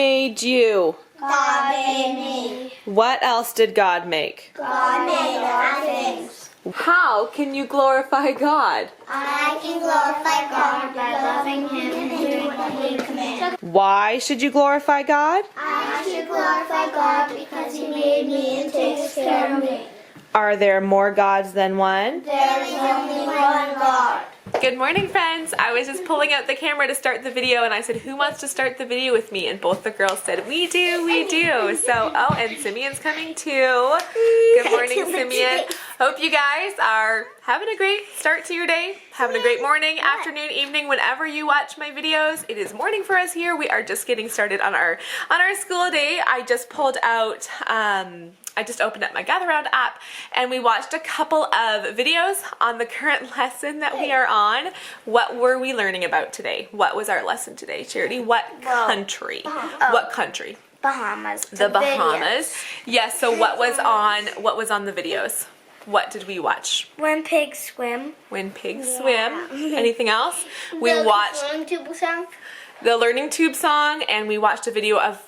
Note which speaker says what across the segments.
Speaker 1: made you?
Speaker 2: God made me.
Speaker 1: What else did God make?
Speaker 2: God made all things.
Speaker 1: How can you glorify God?
Speaker 2: I can glorify God by loving Him and doing what He commands.
Speaker 1: Why should you glorify God?
Speaker 2: I should glorify God because He made me and takes care of me.
Speaker 1: Are there more gods than one?
Speaker 2: There is only one God.
Speaker 1: Good morning, friends. I was just pulling out the camera to start the video and I said, who wants to start the video with me? And both the girls said, we do, we do. So, oh, and Simeon's coming too. Good morning, Simeon. Hope you guys are having a great start to your day. Having a great morning, afternoon, evening, whenever you watch my videos. It is morning for us here. We are just getting started on our school day. I just pulled out, I just opened up my Gather Round app and we watched a couple of videos on the current lesson that we are on. What were we learning about today? What was our lesson today, Charity? What country? What country?
Speaker 2: Bahamas.
Speaker 1: The Bahamas. Yes, so what was on the videos? What did we watch?
Speaker 2: When pigs swim.
Speaker 1: When pigs swim. Anything else? We watched
Speaker 2: Learning tube song.
Speaker 1: the Learning Tube song, and we watched a video of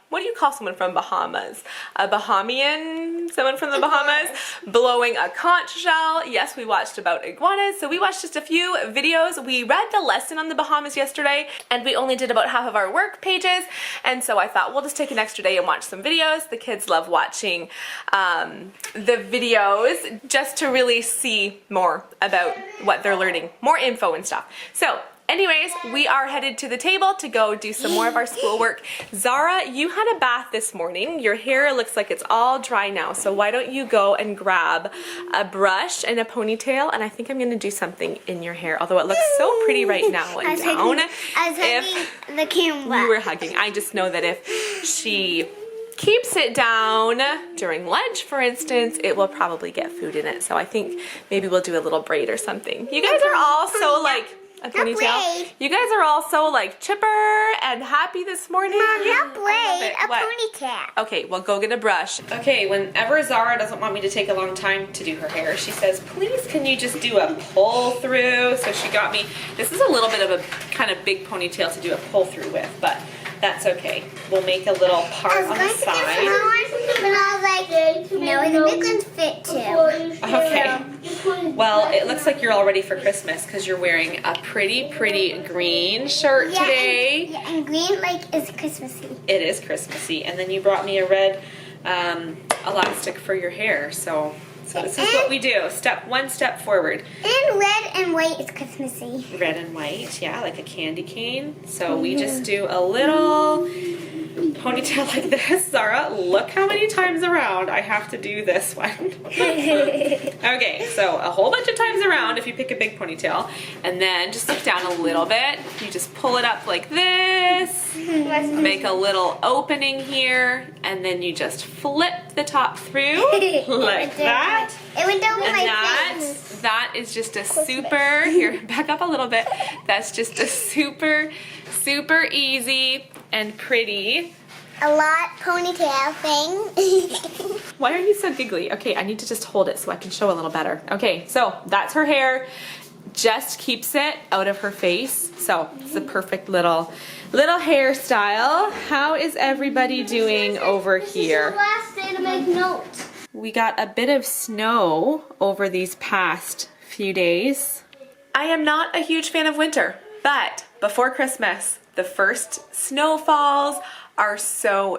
Speaker 1: what do you call someone from Bahamas? A Bahamian? Someone from the Bahamas blowing a conch shell. Yes, we watched about iguanas. So we watched just a few videos. We read the lesson on the Bahamas yesterday, and we only did about half of our work pages. And so I thought we'll just take an extra day and watch some videos. The kids love watching the videos just to really see more about what they're learning, more info and stuff. So anyways, we are headed to the table to go do some more of our schoolwork. Zara, you had a bath this morning. Your hair looks like it's all dry now, so why don't you go and grab a brush and a ponytail, and I think I'm going to do something in your hair, although it looks so pretty right now and down.
Speaker 2: I was hugging the camera.
Speaker 1: You were hugging. I just know that if she keeps it down during lunch, for instance, it will probably get food in it, so I think maybe we'll do a little braid or something. You guys are all so like... a ponytail. You guys are all so like chipper and happy this morning.
Speaker 2: Mom, not braid, a
Speaker 1: What?
Speaker 2: ponytail.
Speaker 1: Okay, well go get a brush. Okay, whenever Zara doesn't want me to take a long time to do her hair, she says, please can you just do a pull through? So she got me, this is a little bit of a kind of big ponytail to do a pull through with, but that's okay. We'll make a little part on the side.
Speaker 2: But I was like, no, the big ones fit too.
Speaker 1: Okay. Well, it looks like you're all ready for Christmas because you're wearing a pretty green shirt today.
Speaker 2: And green like is Christmassy.
Speaker 1: It is Christmassy. And then you brought me a red elastic for your hair. So this is what we do. One step forward.
Speaker 2: And red and white is Christmassy.
Speaker 1: Red and white, yeah, like a candy cane. So we just do a little ponytail like this. Zara, look how many times around I have to do this one. Okay, so a whole bunch of times around if you pick a big ponytail, and then just look down a little bit. You just pull it up like this, make a little opening here, and then you just flip the top through like that.
Speaker 2: It went down
Speaker 1: And
Speaker 2: my face.
Speaker 1: that is just a super, here, back up a little bit. That's just a super easy and pretty.
Speaker 2: A lot ponytail thing.
Speaker 1: Why are you so giggly? Okay, I need to just hold it so I can show a little better. Okay, so that's her hair. Just keeps it out of her face. So it's the perfect little hairstyle. How is everybody doing over here?
Speaker 2: This is the last day to make notes.
Speaker 1: We got a bit of snow over these past few days. I am not a huge fan of winter, but before Christmas, the first snowfalls are so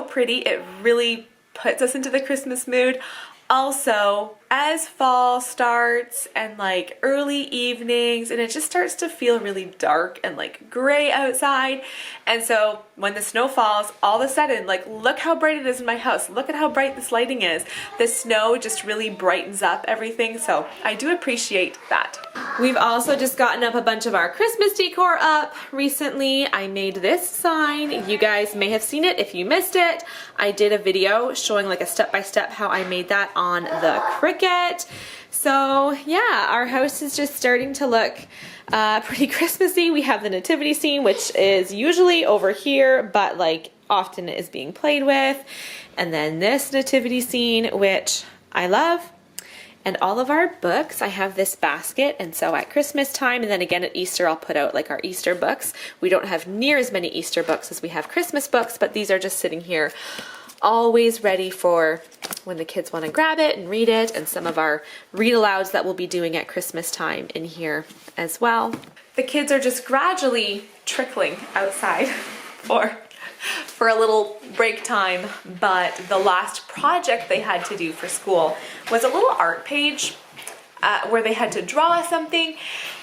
Speaker 1: pretty. It really puts us into the Christmas mood. Also, as fall starts and like early evenings and it just starts to feel really dark and like gray outside, and so when the snow falls, all of a sudden, like, look how bright it is in my house. Look at how bright this lighting is. The snow just really brightens up everything, so I do appreciate that. We've also just gotten up a bunch of our Christmas decor up recently. I made this sign. You guys may have seen it if you missed it. I did a video showing like a step-by-step how I made that on the Cricut. So yeah, our house is just starting to look pretty Christmassy. We have the nativity scene, which is usually over here, but like often is being played with. And then this nativity scene, which I love. And all of our books, I have this basket, and so at Christmas time and then again at Easter, I'll put out like our Easter books. We don't have near as many Easter books as we have Christmas books, but these are just sitting here always ready for when the kids want to grab it and read it, and some of our read alouds that we'll be doing at Christmas time in here as well. The kids are just gradually trickling outside for a little break time, but the last project they had to do for school was a little art page where they had to draw something,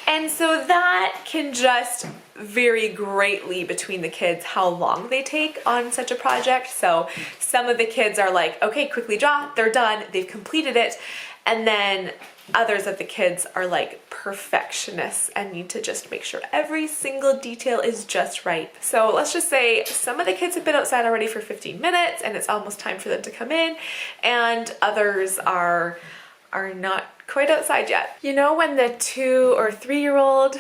Speaker 1: and so that can just vary greatly between the kids how long they take on such a project. So some of the kids are like, okay, quickly draw, they're done, they've completed it, and then others of the kids are like perfectionists and need to just make sure every single detail is just right. So let's just say some of the kids have been outside already for 15 minutes and it's almost time for them to come in, and others are not quite outside yet. You know when the 2 or 3-year-old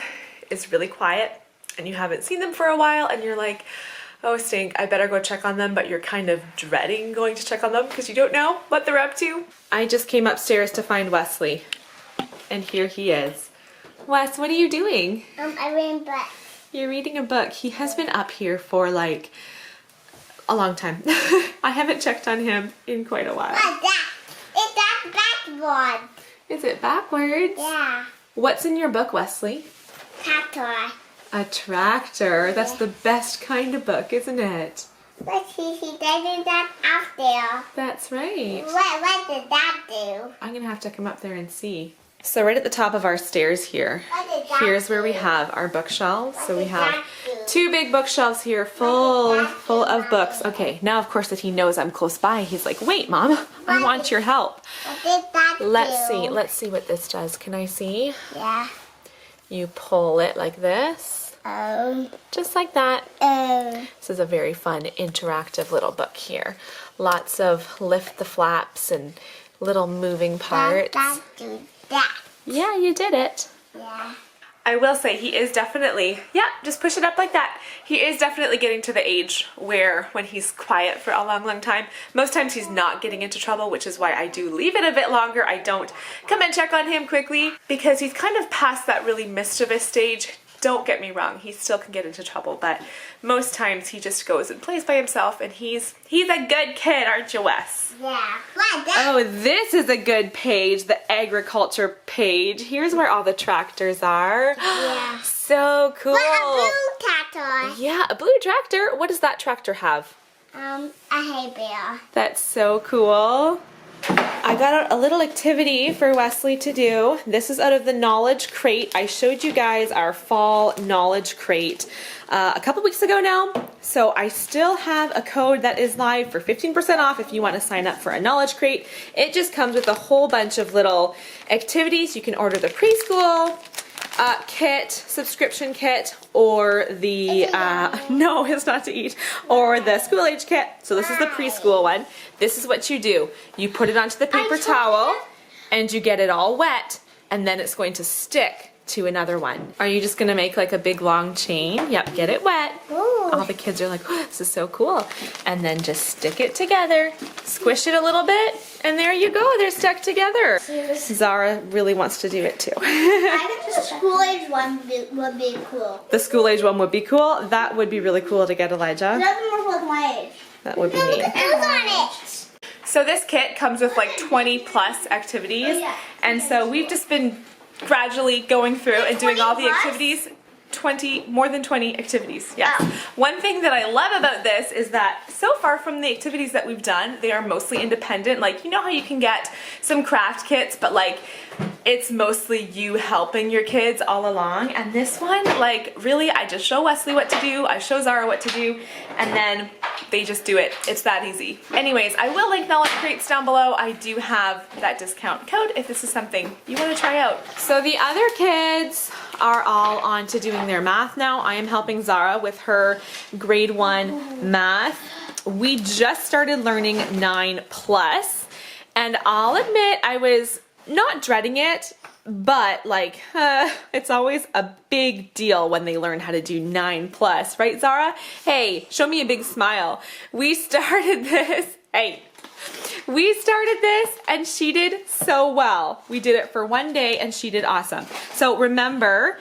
Speaker 1: is really quiet and you haven't seen them for a while and you're like, oh stink, I better go check on them, but you're kind of dreading going to check on them because you don't know what they're up to? I just came upstairs to find Wesley, and here he is. Wes, what are you doing?
Speaker 2: I'm reading a book.
Speaker 1: You're reading a book. He has been up here for like a long time. I haven't checked on him in quite a while.
Speaker 2: What's that? It's that backboard.
Speaker 1: Is it backwards?
Speaker 2: Yeah.
Speaker 1: What's in your book, Wesley?
Speaker 2: Tractor.
Speaker 1: A tractor. That's the best kind of book, isn't it?
Speaker 2: But he doesn't that out there.
Speaker 1: That's right.
Speaker 2: What did that do?
Speaker 1: I'm gonna have to come up there and see. So right at the top of our stairs here,
Speaker 2: What did that
Speaker 1: here's where we
Speaker 2: do?
Speaker 1: have our bookshelves. So we
Speaker 2: did
Speaker 1: have
Speaker 2: that do?
Speaker 1: 2 big bookshelves here full of books. Okay, now of course that he knows I'm close by, he's like, wait Mom, I want your help.
Speaker 2: What did that
Speaker 1: Let's see what this does. Can I see?
Speaker 2: Yeah.
Speaker 1: You pull it like this. Just like that. This is a very fun interactive little book here. Lots of lift the flaps and little moving parts.
Speaker 2: That do that.
Speaker 1: Yeah, you did it.
Speaker 2: Yeah.
Speaker 1: I will say he is definitely, yeah, just push it up like that. He is definitely getting to the age where when he's quiet for a long time, most times he's not getting into trouble, which is why I do leave it a bit longer. I don't come and check on him quickly because he's kind of past that really mischievous stage. Don't get me wrong, he still can get into trouble, but most times he just goes and plays by himself, and he's a good kid, aren't you, Wes?
Speaker 2: Yeah. What that?
Speaker 1: Oh, this is a good page, the agriculture page. Here's where all the tractors are.
Speaker 2: Yeah.
Speaker 1: So cool.
Speaker 2: What a blue tractor.
Speaker 1: Yeah, a blue tractor. What does that tractor have?
Speaker 2: A hay bale.
Speaker 1: That's so cool. I got out a little activity for Wesley to do. This is out of the Knowledge Crate. I showed you guys our fall Knowledge Crate a couple weeks ago now. So I still have a code that is live for 15% off if you want to sign up for a Knowledge Crate. It just comes with a whole bunch of little activities. You can order the preschool kit, subscription kit, or the, no, it's not to eat, or the school age kit. So this is the preschool one. This is what you do. You put it onto the paper towel and you get it all wet, and then it's going to stick to another one. Are you just gonna make like a big long chain? Yep, get it wet.
Speaker 2: Ooh.
Speaker 1: All the kids are like, oh, this is so cool. And then just stick it together, squish it a little bit, and there you go, they're stuck together. Zara really wants to do it too.
Speaker 2: I think the school age one would be cool.
Speaker 1: The school age one would be cool. That would be really cool to get, Elijah.
Speaker 2: Doesn't work with my age.
Speaker 1: That would be neat.
Speaker 2: Who's on it?
Speaker 1: So this kit comes with like 20 plus activities, and so we've just been gradually going through and doing all the
Speaker 2: 20 plus?
Speaker 1: activities. More than 20 activities, yes. One thing that I love about this is that so far from the activities that we've done, they are mostly independent. Like, you know how you can get some craft kits, but like it's mostly you helping your kids all along. And this one, like, really, I just show Wesley what to do, I show Zara what to do, and then they just do it. It's that easy. Anyways, I will link Knowledge Crates down below. I do have that discount code if this is something you want to try out. So the other kids are all on to doing their math now. I am helping Zara with her grade 1 math. We just started learning 9+, and I'll admit I was not dreading it, but like, it's always a big deal when they learn how to do 9+, right, Zara? Hey, show me a big smile. We started this, hey, We started this and she did so well. We did it for one day and she did awesome. So remember,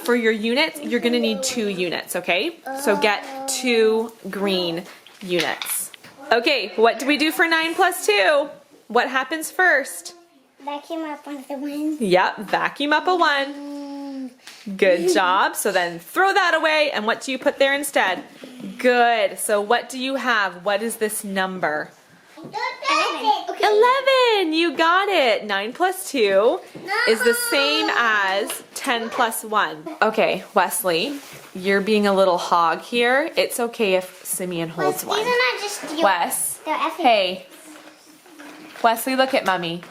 Speaker 1: for your units, you're gonna need 2 units, okay? So get 2 green units. Okay, what do we do for 9 plus 2? What happens first?
Speaker 2: Vacuum up one of the ones.
Speaker 1: Yep, vacuum up a 1. Good job. So then throw that away, and what do you put there instead? Good. So what do you have? What is this number?
Speaker 2: 11.
Speaker 1: 11. You got it. 9 plus 2 is the same as 10 plus 1. Okay, Wesley, you're being a little hog here. It's okay if Simeon holds one.
Speaker 2: These are not just yours.
Speaker 1: Wes,
Speaker 2: They're effing.
Speaker 1: hey. Wesley, look at Mommy.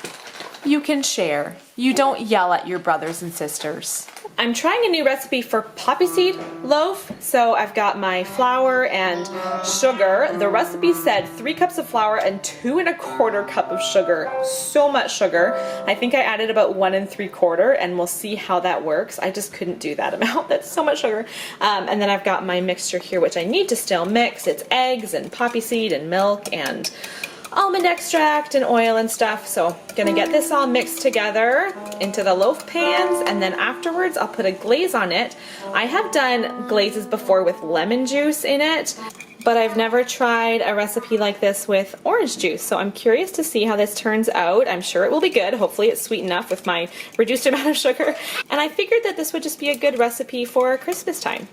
Speaker 1: You can share. You don't yell at your brothers and sisters. I'm trying a new recipe for poppy seed loaf. So I've got my flour and sugar. The recipe said 3 cups of flour and 2 1/4 cup of sugar. So much sugar. I think I added about 1 3/4, and we'll see how that works. I just couldn't do that amount. That's so much sugar. And then I've got my mixture here, which I need to still mix. It's eggs and poppy seed and milk and almond extract and oil and stuff. So gonna get this all mixed together into the loaf pans, and then afterwards I'll put a glaze on it. I have done glazes before with lemon juice in it, but I've never tried a recipe like this with orange juice. So I'm curious to see how this turns out. I'm sure it will be good. Hopefully it's sweet enough with my reduced amount of sugar. And I figured that this would just be a good recipe for Christmas time.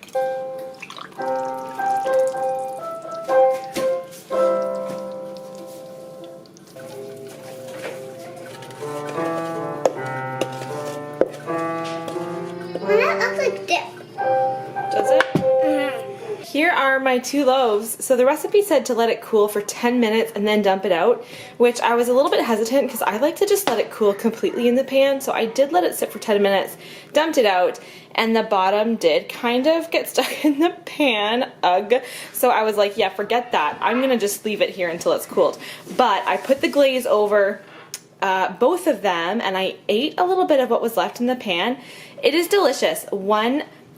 Speaker 2: That looks like dip.
Speaker 1: Does it? Here are my 2 loaves. So the recipe said to let it cool for 10 minutes and then dump it out, which I was a little bit hesitant because I like to just let it cool completely in the pan. So I did let it sit for 10 minutes, dumped it out, and the bottom did kind of get stuck in the pan. Ugh. So I was like, yeah, forget that. I'm gonna just leave it here until it's cooled. But I put the glaze over both of them, and I ate a little bit of what was left in the pan. It is delicious.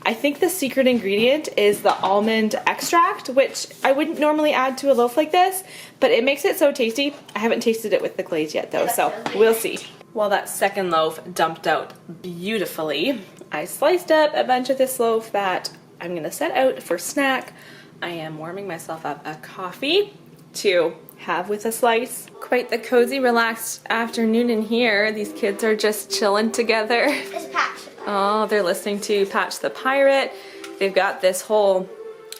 Speaker 1: I think the secret ingredient is the almond extract, which I wouldn't normally add to a loaf like this, but it makes it so tasty. I haven't tasted it with the glaze yet though, so we'll see. While that second loaf dumped out beautifully, I sliced up a bunch of this loaf that I'm gonna set out for snack. I am warming myself up a coffee to have with a slice. Quite the cozy, relaxed afternoon in here. These kids are just chilling together.
Speaker 2: It's Patch.
Speaker 1: Oh, they're listening to Patch the Pirate. They've got this whole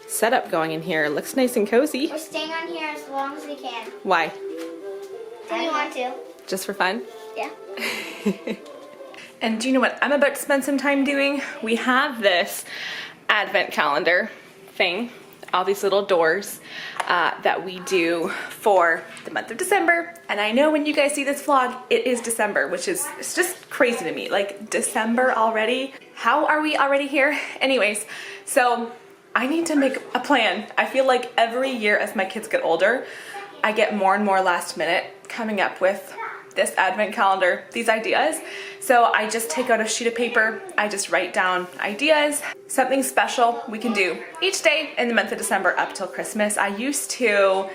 Speaker 1: setup going in here. It looks nice and cozy.
Speaker 2: We're staying on here as long as we can.
Speaker 1: Why?
Speaker 2: Do you want to?
Speaker 1: Just for fun?
Speaker 2: Yeah.
Speaker 1: And do you know what I'm about to spend some time doing? We have this advent calendar thing, all these little doors that we do for the month of December. And I know when you guys see this vlog, it is December, which is, it's just crazy to me. Like, December already? How are we already here? Anyways, so I need to make a plan. I feel like every year as my kids get older, I get more and more last minute coming up with this advent calendar, these ideas. So I just take out a sheet of paper, I just write down ideas, something special we can do each day in the month of December up till Christmas. I used to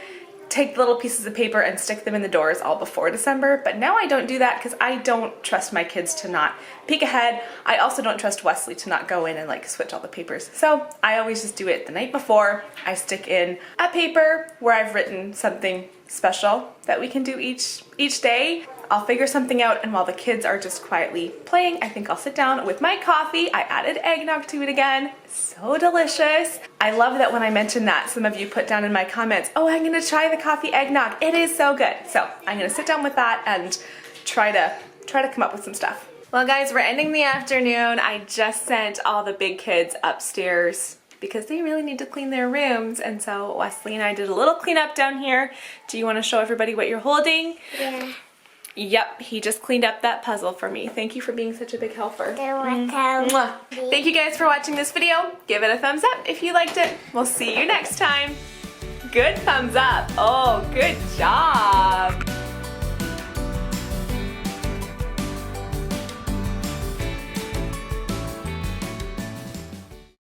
Speaker 1: take little pieces of paper and stick them in the doors all before December, but now I don't do that because I don't trust my kids to not peek ahead. I also don't trust Wesley to not go in and like switch all the papers. So I always just do it the night before. I stick in a paper where I've written something special that we can do each day. I'll figure something out, and while the kids are just quietly playing, I think I'll sit down with my coffee. I added eggnog to it again. So delicious. I love that when I mentioned that, some of you put down in my comments, oh, I'm gonna try the coffee eggnog. It is so good. So I'm gonna sit down with that and try to come up with some stuff. Well guys, we're ending the afternoon. I just sent all the big kids upstairs because they really need to clean their rooms, and so Wesley and I did a little cleanup down here. Do you want to show everybody what you're holding?
Speaker 2: Yeah.
Speaker 1: Yep, he just cleaned up that puzzle for me. Thank you for being such a big helper.
Speaker 2: Mwah.
Speaker 1: Thank you guys for watching this video. Give it a thumbs up if you liked it. We'll see you next time. Good thumbs up. Oh, good job.